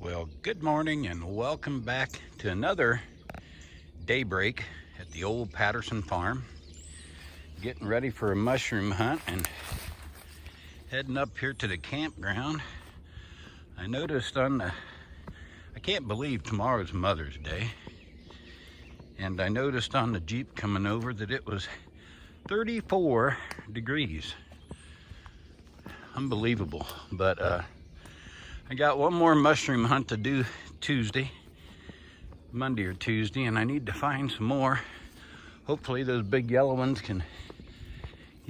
Well, good morning and welcome back to another daybreak at the old Patterson farm. Getting ready for a mushroom hunt and heading up here to the campground. I noticed I can't believe tomorrow's Mother's Day. And I noticed on the Jeep coming over that it was 34 degrees. Unbelievable. But I got one more mushroom hunt to do Monday or Tuesday, and I need to find some more. Hopefully those big yellow ones can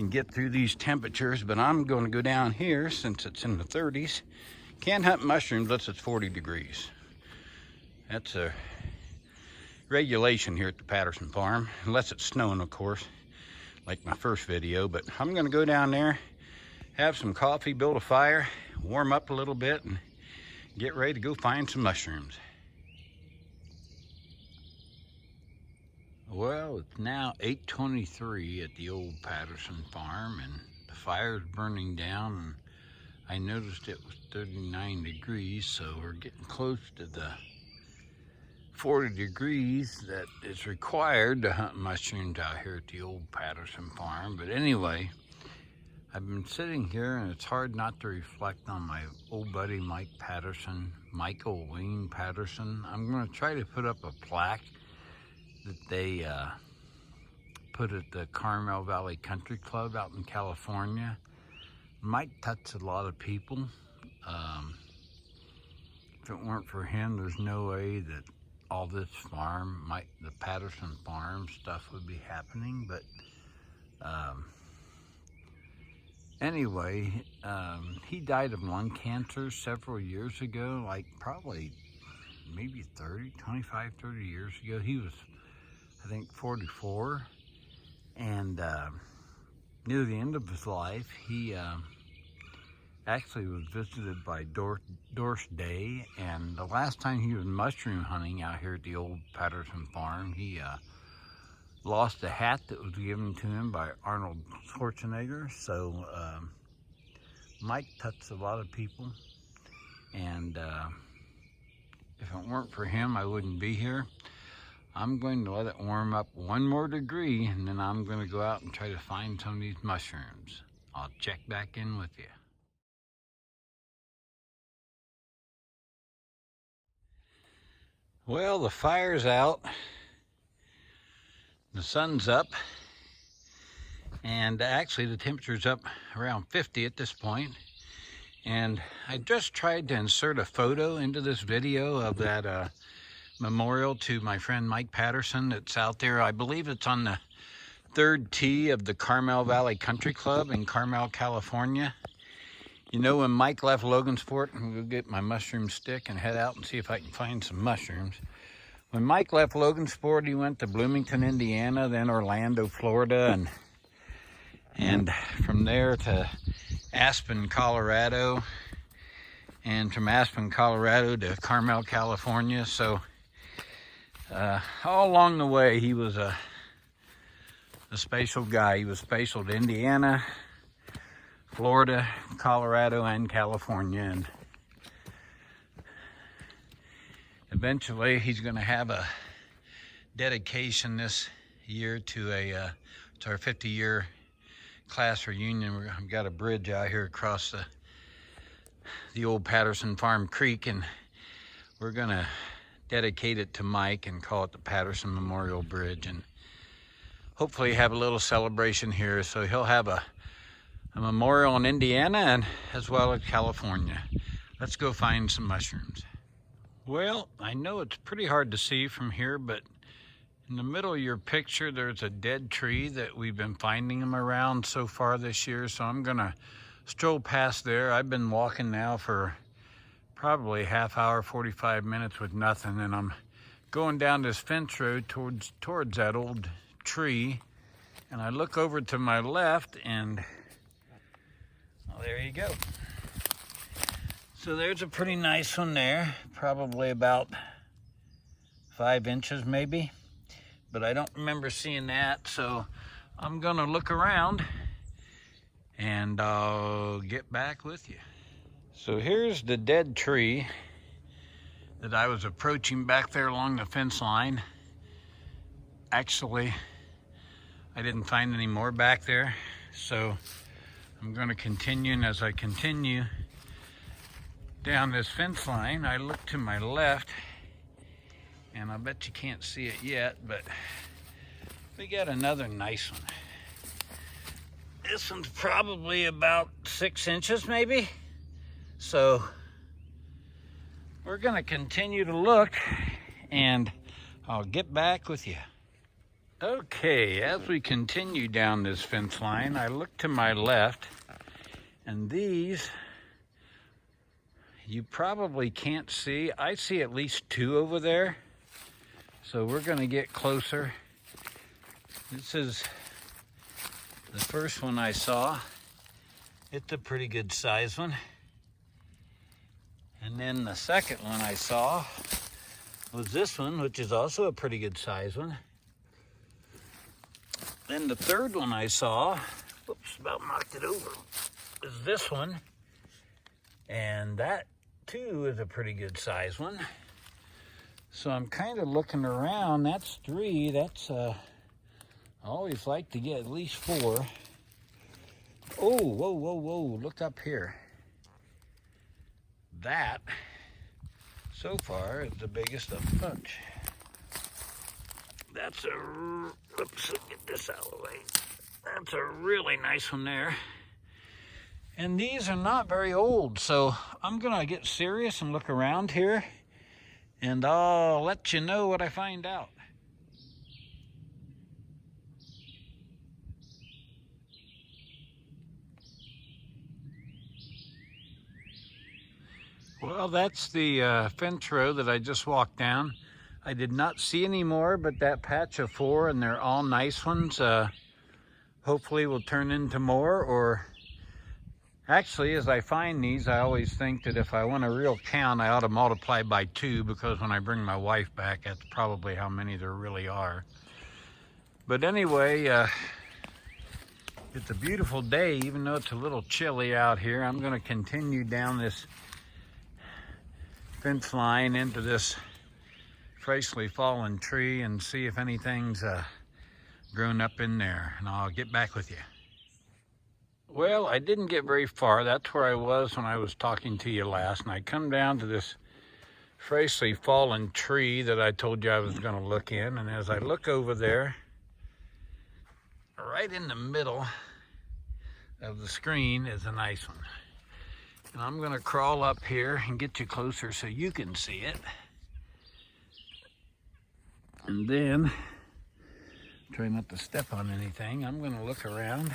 get through these temperatures, but I'm going to go down here since it's in the 30s. Can't hunt mushrooms unless it's 40 degrees. That's a regulation here at the Patterson farm, unless it's snowing, of course, like my first video. But I'm going to go down there, have some coffee, build a fire, warm up a little bit, and get ready to go find some mushrooms. Well, it's now 8:23 at the old Patterson farm, and the fire's burning down, and I noticed it was 39 degrees, so we're getting close to the 40 degrees that is required to hunt mushrooms out here at the old Patterson farm. But anyway, I've been sitting here and it's hard not to reflect on my old buddy Michael Wayne Patterson. I'm going to try to put up a plaque that they put at the Carmel Valley Country Club out in California. Mike touched a lot of people. If it weren't for him, there's no way that all this farm, the Patterson farm stuff would be happening. But anyway, he died of lung cancer several years ago, like probably maybe 25, 30 years ago. He was, I think, 44. And near the end of his life, he actually was visited by Doris Day. And the last time he was mushroom hunting out here at the old Patterson farm, he lost a hat that was given to him by Arnold Schwarzenegger. So Mike touched a lot of people, and if it weren't for him, I wouldn't be here. I'm going to let it warm up one more degree, and then I'm going to go out and try to find some of these mushrooms. I'll check back in with you. Well, the fire's out. The sun's up, and actually the temperature's up around 50 at this point. And I just tried to insert a photo into this video of that memorial to my friend Mike Patterson that's out there. I believe it's on the third tee of the Carmel Valley Country Club in Carmel, California. You know, when Mike left Logansport, I'm gonna go get my mushroom stick and head out and see if I can find some mushrooms. When Mike left Logansport, he went to Bloomington, Indiana, then Orlando, Florida, and from there to Aspen, Colorado, and from Aspen, Colorado to Carmel, California. So all along the way, he was a special guy. He was special to Indiana, Florida, Colorado, and California. And eventually, he's going to have a dedication this year to our 50-year class reunion. We've got a bridge out here across the old Patterson Farm Creek, and we're going to dedicate it to Mike and call it the Patterson Memorial Bridge, and hopefully have a little celebration here. So he'll have a memorial in Indiana and as well as California. Let's go find some mushrooms. Well, I know it's pretty hard to see from here, but in the middle of your picture, there's a dead tree that we've been finding them around so far this year. So I'm gonna stroll past there. I've been walking now for probably a half hour, 45 minutes with nothing. And I'm going down this fence road towards that old tree. And I look over to my left and, well, there you go. So there's a pretty nice one there, probably about 5 inches maybe, but I don't remember seeing that. So I'm gonna look around and I'll get back with you. So here's the dead tree that I was approaching back there along the fence line. Actually, I didn't find any more back there, so I'm going to continue, and as I continue down this fence line, I look to my left, and I bet you can't see it yet, but we got another nice one. This one's probably about 6 inches maybe. So we're gonna continue to look, and I'll get back with you. Okay, as we continue down this fence line, I look to my left, and these you probably can't see. I see at least 2 over there. So we're gonna get closer. This is the first one I saw. It's a pretty good size one. And then the second one I saw was this one, which is also a pretty good size one. Then the third one I saw, whoops, about knocked it over, is this one. And that too is a pretty good size one. So I'm kind of looking around. That's 3. That's, I always like to get at least 4. Oh, whoa, whoa, whoa, look up here. That, so far, is the biggest of the bunch. That's a, oops, get this out of the way. That's a really nice one there. And these are not very old, so I'm gonna get serious and look around here, and I'll let you know what I find out. Well, that's the fence row that I just walked down. I did not see any more, but that patch of 4, and they're all nice ones. Hopefully will turn into more, or actually, as I find these, I always think that if I want a real count, I ought to multiply by 2, because when I bring my wife back, that's probably how many there really are. But anyway, it's a beautiful day, even though it's a little chilly out here. I'm going to continue down this fence line into this freshly fallen tree and see if anything's grown up in there, and I'll get back with you. Well, I didn't get very far. That's where I was when I was talking to you last, and I come down to this freshly fallen tree that I told you I was going to look in, and as I look over there, right in the middle of the screen is a nice one. And I'm going to crawl up here and get you closer so you can see it. And then, try not to step on anything, I'm going to look around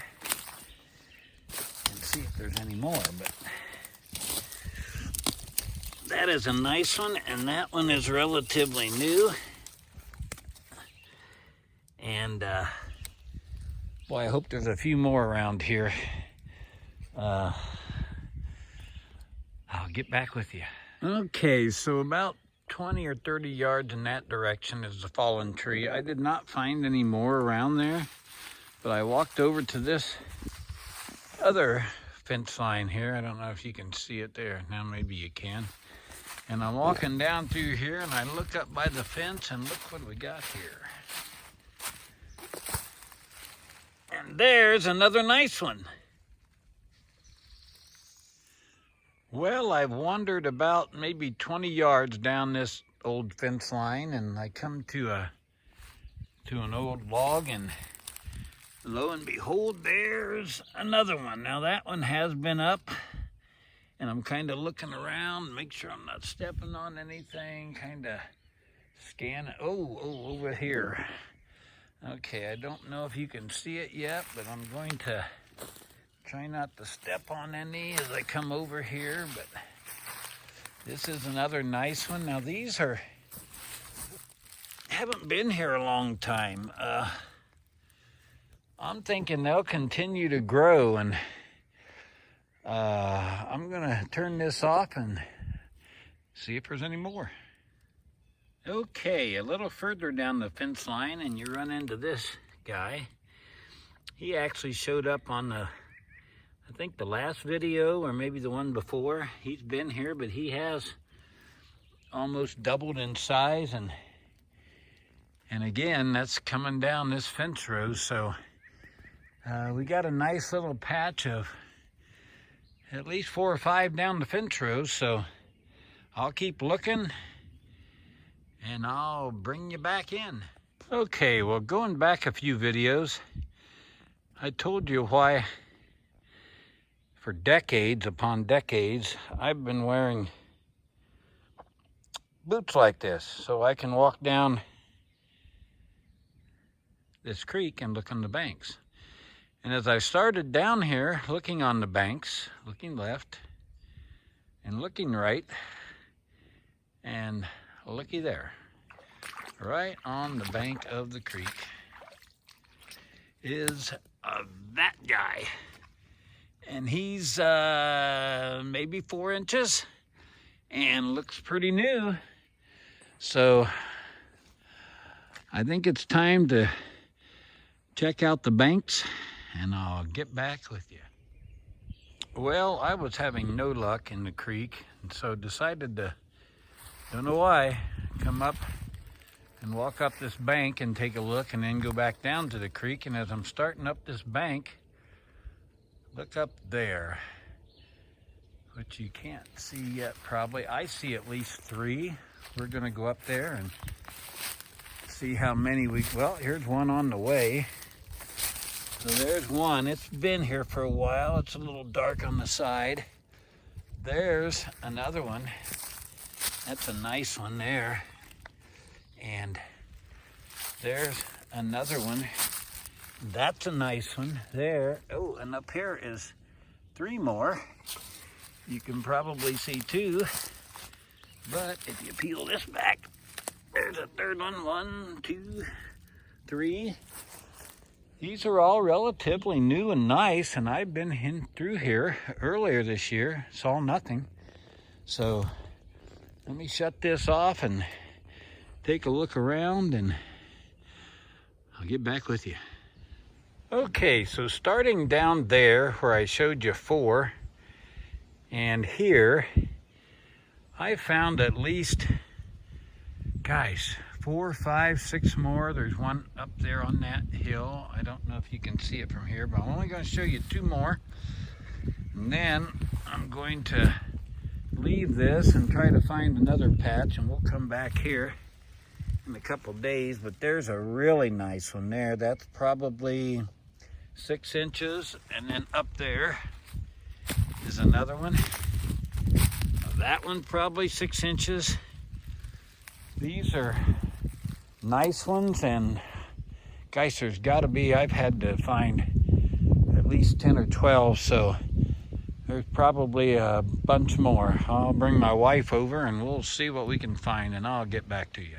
and see if there's any more. But that is a nice one, and that one is relatively new. And boy, I hope there's a few more around here. I'll get back with you. Okay, so about 20 or 30 yards in that direction is the fallen tree. I did not find any more around there, but I walked over to this other fence line here. I don't know if you can see it there. Now maybe you can. And I'm walking down through here, and I look up by the fence, and look what we got here. And there's another nice one. Well, I've wandered about maybe 20 yards down this old fence line, and I come to an old log, and lo and behold, there's another one. Now that one has been up, and I'm kind of looking around, make sure I'm not stepping on anything, kind of scanning. Oh, over here. Okay, I don't know if you can see it yet, but I'm going to try not to step on any as I come over here. But this is another nice one. Now these haven't been here a long time. I'm thinking they'll continue to grow, and I'm gonna turn this off and see if there's any more. Okay, a little further down the fence line, and you run into this guy. He actually showed up on I think the last video, or maybe the one before. He's been here, but he has almost doubled in size, and again, that's coming down this fence row. So we got a nice little patch of at least 4 or 5 down the fence rows. So I'll keep looking and I'll bring you back in. Okay, well, going back a few videos, I told you why for decades upon decades I've been wearing boots like this so I can walk down this creek and look on the banks. And as I started down here, looking on the banks, looking left and looking right, and looky there, right on the bank of the creek is that guy. And he's maybe 4 inches and looks pretty new. So I think it's time to check out the banks, and I'll get back with you. Well, I was having no luck in the creek, and so decided to, don't know why, come up and walk up this bank and take a look and then go back down to the creek. And as I'm starting up this bank, look up there, which you can't see yet probably. I see at least 3. We're gonna go up there and see how many well, here's one on the way. So there's one. It's been here for a while. It's a little dark on the side. There's another one. That's a nice one there. And there's another one. That's a nice one there. Oh, and up here is 3 more. You can probably see 2. But if you peel this back, there's a 3rd one. 1, 2, 3. These are all relatively new and nice, and I've been through here earlier this year, saw nothing. So let me shut this off and take a look around, and I'll get back with you. Okay, so starting down there where I showed you 4, and here, I found at least, guys, 4, 5, 6 more. There's one up there on that hill. I don't know if you can see it from here, but I'm only going to show you 2 more. And then I'm going to leave this and try to find another patch, and we'll come back here in a couple days. But there's a really nice one there. That's probably 6 inches. And then up there is another one. That one probably 6 inches. These are nice ones, and guys, there's got to be, I've had to find at least 10 or 12, so there's probably a bunch more. I'll bring my wife over and we'll see what we can find, and I'll get back to you.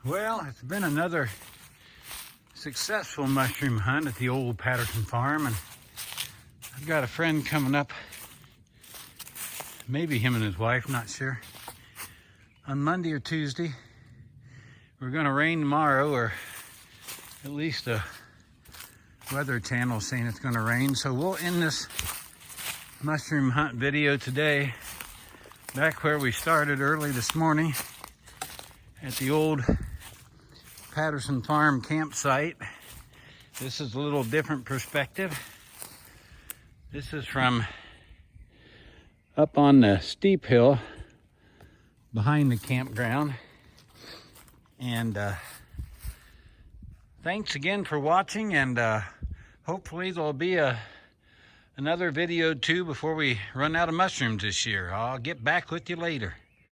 Well, it's been another successful mushroom hunt at the old Patterson farm, and I've got a friend coming up, maybe him and his wife, not sure, on Monday or Tuesday. We're going to rain tomorrow, or at least a weather channel saying it's going to rain. So we'll end this mushroom hunt video today back where we started early this morning at the old Patterson Farm campsite. This is a little different perspective. This is from up on the steep hill behind the campground. And thanks again for watching, and hopefully there'll be another video too before we run out of mushrooms this year. I'll get back with you later.